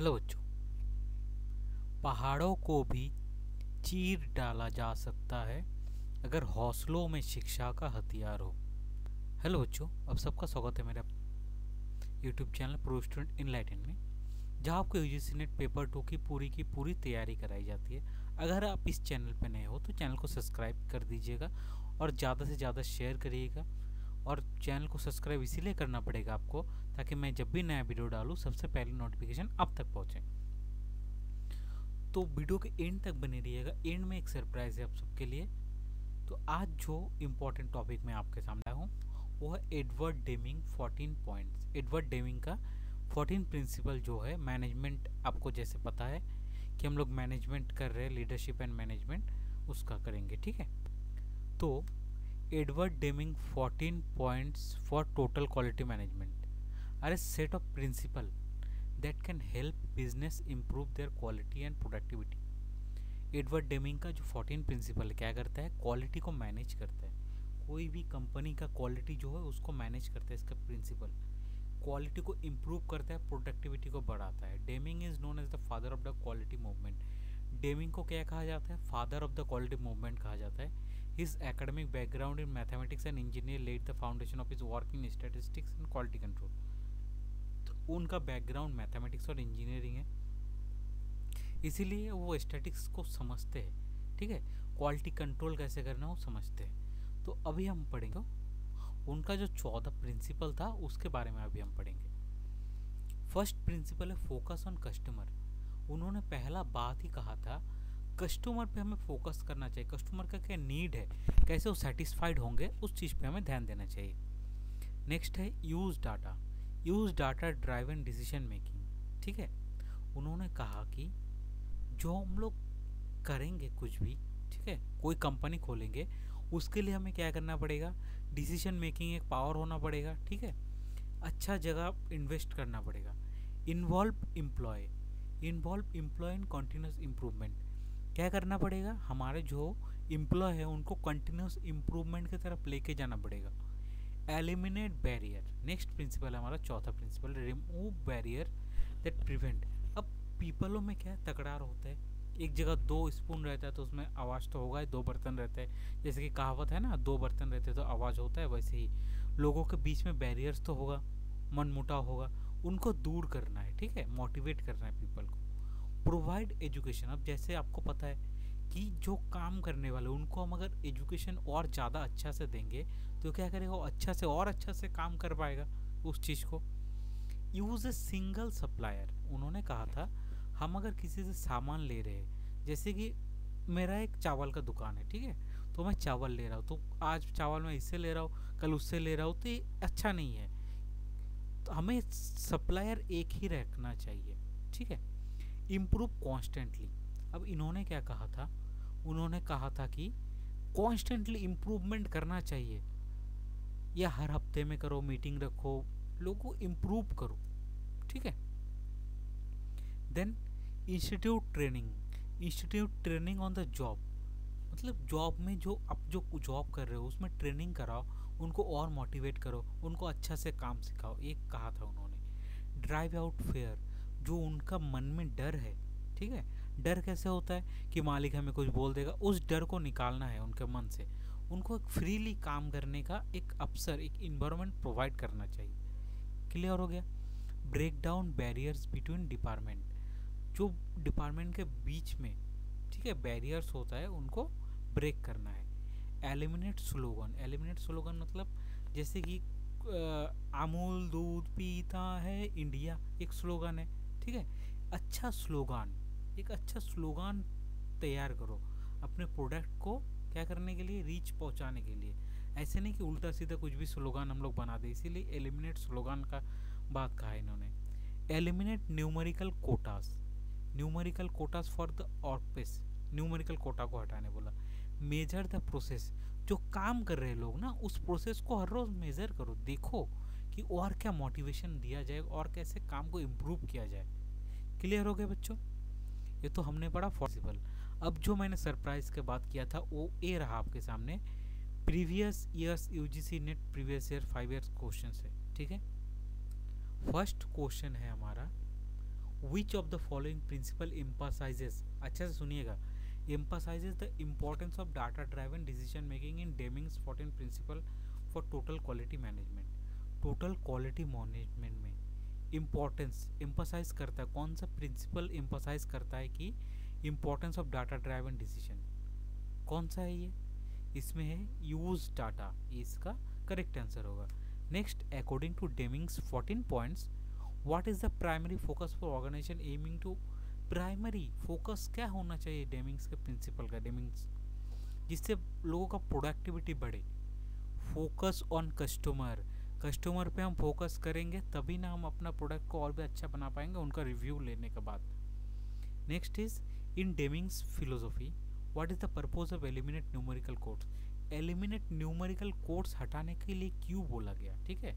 Hello बच्चों। पहाड़ों को भी चीर डाला जा सकता है अगर हौसलों में शिक्षा का हथियार हो। हेलो बच्चों, आप सबका स्वागत है मेरा YouTube channel pro student enlighten में, जहां आपको यूजीसी नेट पेपर 2 की पूरी तैयारी कराई जाती है। अगर आप इस चैनल पर नए हो तो चैनल को सब्सक्राइब कर दीजिएगा और ज़्यादा से ज़्यादा शेयर करिएगा। और चैनल को सब्सक्राइब इसीलिए करना पड़ेगा आपको, ताकि मैं जब भी नया वीडियो डालूँ सबसे पहले नोटिफिकेशन आप तक पहुँचे। तो वीडियो के एंड तक बने रहिएगा, एंड में एक सरप्राइज है आप सबके लिए। तो आज जो इम्पोर्टेंट टॉपिक मैं आपके सामने आया हूँ वो है Edward Deming 14 points. Edward Deming का 14 प्रिंसिपल जो है मैनेजमेंट, आपको जैसे पता है कि हम लोग मैनेजमेंट कर रहे हैं, लीडरशिप एंड मैनेजमेंट, उसका करेंगे, ठीक है। तो Edward Deming 14 points for total quality management are a set of principle that can help business improve their quality and productivity। Edward Deming का जो 14 प्रिंसिपल क्या करता है, क्वालिटी को मैनेज करता है। कोई भी कंपनी का क्वालिटी जो है उसको मैनेज करता है। इसका प्रिंसिपल क्वालिटी को इम्प्रूव करता है, प्रोडक्टिविटी को बढ़ाता है। Deming is known as the father of the quality movement. Deming को क्या कहा जाता है? Father of the quality movement कहा जाता है। His academic background in mathematics and engineer led the foundation of his work in statistics and quality control. उनका background mathematics और इंजीनियरिंग है, इसीलिए वो स्टैटिक्स को समझते हैं, ठीक है। क्वालिटी कंट्रोल कैसे करना वो समझते हैं। तो अभी हम पढ़ेंगे उनका जो 14 प्रिंसिपल था उसके बारे में अभी हम पढ़ेंगे। फर्स्ट प्रिंसिपल है फोकस ऑन कस्टमर। उन्होंने पहला बात ही कहा था कस्टमर पे हमें फोकस करना चाहिए। कस्टमर का क्या नीड है, कैसे वो सेटिस्फाइड होंगे, उस चीज़ पे हमें ध्यान देना चाहिए। नेक्स्ट है use data. Use data driven decision making, ठीक है। उन्होंने कहा कि जो हम लोग करेंगे कुछ भी, ठीक है, कोई कंपनी खोलेंगे उसके लिए हमें क्या करना पड़ेगा, डिसीजन मेकिंग एक पावर होना पड़ेगा, ठीक है। अच्छा जगह इन्वेस्ट करना पड़ेगा। Involve employee in continuous improvement. क्या करना पड़ेगा, हमारे जो एम्प्लॉय है उनको कंटिन्यूस इम्प्रूवमेंट की तरफ लेके जाना पड़ेगा। Eliminate barrier. नेक्स्ट प्रिंसिपल है हमारा चौथा principle, remove barrier that prevent. अब पीपलों में क्या तकरार होता है, एक जगह 2 स्पून रहता है तो उसमें आवाज़ तो होगा, 2 बर्तन रहते हैं, जैसे कि कहावत है ना, 2 बर्तन रहते हैं तो आवाज़ होता है, वैसे ही लोगों के बीच में बैरियर्स तो होगा, मनमुटाव होगा, उनको दूर करना है, ठीक है, मोटिवेट करना है पीपल को। Provide education. अब जैसे आपको पता है कि जो काम करने वाले उनको हम अगर एजुकेशन और ज़्यादा अच्छा से देंगे तो क्या करेगा, वो अच्छा से और अच्छा से काम कर पाएगा उस चीज़ को। Use a single supplier. उन्होंने कहा था हम अगर किसी से सामान ले रहे हैं, जैसे कि मेरा एक चावल का दुकान है, ठीक है, तो मैं चावल ले रहा हूँ, तो आज चावल मैं इससे ले रहा हूँ, कल उससे ले रहा हूँ, तो ये अच्छा नहीं है। तो हमें सप्लायर एक ही रखना चाहिए, ठीक है। Improve constantly. अब इन्होंने क्या कहा था, उन्होंने कहा था कि कॉन्स्टेंटली इम्प्रूवमेंट करना चाहिए, या हर हफ्ते में करो, मीटिंग रखो, लोगों को इम्प्रूव करो, ठीक है। Then institute training on the job. मतलब जॉब में जो आप जो जॉब कर रहे हो उसमें ट्रेनिंग कराओ, उनको और मोटिवेट करो, उनको अच्छा से काम सिखाओ, एक कहा था उन्होंने। Drive out fair. जो उनका मन में डर है, ठीक है, डर कैसे होता है कि मालिक हमें कुछ बोल देगा, उस डर को निकालना है उनके मन से। उनको एक फ्रीली काम करने का एक अवसर, एक इन्वायरमेंट प्रोवाइड करना चाहिए। क्लियर हो गया। Break down barriers between department. जो डिपार्टमेंट के बीच में, ठीक है, बैरियर्स होता है उनको ब्रेक करना है। एलिमिनेट स्लोगन मतलब जैसे कि अमूल दूध पीता है इंडिया, एक स्लोगन है, ठीक है। एक अच्छा स्लोगान तैयार करो अपने प्रोडक्ट को क्या करने के लिए, रीच पहुंचाने के लिए। ऐसे नहीं कि उल्टा सीधा कुछ भी स्लोगान हम लोग बना दे, इसीलिए एलिमिनेट स्लोगान का बात कहा है इन्होंने। Eliminate numerical quotas for the office. Numerical quota को हटाने बोला। Measure the process. जो काम कर रहे लोग ना, उस प्रोसेस को हर रोज मेजर करो, देखो कि और क्या मोटिवेशन दिया जाए और कैसे काम को इम्प्रूव किया जाए। क्लियर हो गया बच्चों, ये तो हमने पढ़ा पॉसिबल। अब जो मैंने सरप्राइज के बात किया था वो ये रहा आपके सामने, previous years UGC NET previous year 5 years question है, ठीक है। फर्स्ट क्वेश्चन है हमारा, which of the following principle emphasizes, अच्छे से सुनिएगा, emphasizes the importance of data driven decision making in Deming's 14 principle for total quality management. Total quality management में importance emphasize करता है, कौन सा प्रिंसिपल एम्फसाइज करता है कि importance of data driven decision, कौन सा है ये, इसमें है यूज डाटा, इसका करेक्ट आंसर होगा। Next, according to Deming's 14 points what is the primary focus for organisation aiming to, primary focus क्या होना चाहिए डेमिंग्स के प्रिंसिपल का, डेमिंग्स जिससे लोगों का प्रोडक्टिविटी बढ़े। फोकस ऑन कस्टमर, कस्टमर पे हम फोकस करेंगे तभी ना हम अपना प्रोडक्ट को और भी अच्छा बना पाएंगे उनका रिव्यू लेने के बाद। Next is in Deming's philosophy what is the purpose of eliminate numerical codes, eliminate numerical codes हटाने के लिए क्यों बोला गया, ठीक है,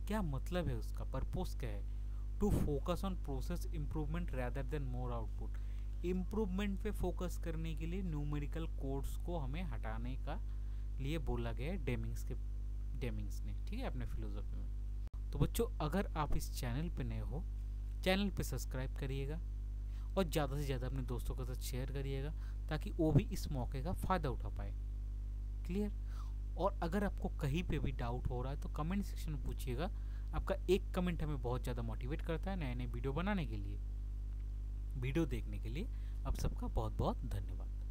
क्या मतलब है उसका, पर्पस क्या है। To focus on process improvement rather than more output, improvement पे फोकस करने के लिए न्यूमेरिकल कोड्स को हमें हटाने का लिए बोला गया है डेमिंग्स ने, ठीक है, अपने फिलोसॉफी में। तो बच्चों अगर आप इस चैनल पे नए हो, चैनल पे सब्सक्राइब करिएगा और ज़्यादा से ज़्यादा अपने दोस्तों के साथ शेयर करिएगा ताकि वो भी इस मौके का फ़ायदा उठा पाए। क्लियर। और अगर आपको कहीं पे भी डाउट हो रहा है तो कमेंट सेक्शन में पूछिएगा, आपका एक कमेंट हमें बहुत ज़्यादा मोटिवेट करता है नए नए वीडियो बनाने के लिए। वीडियो देखने के लिए आप सबका बहुत बहुत धन्यवाद।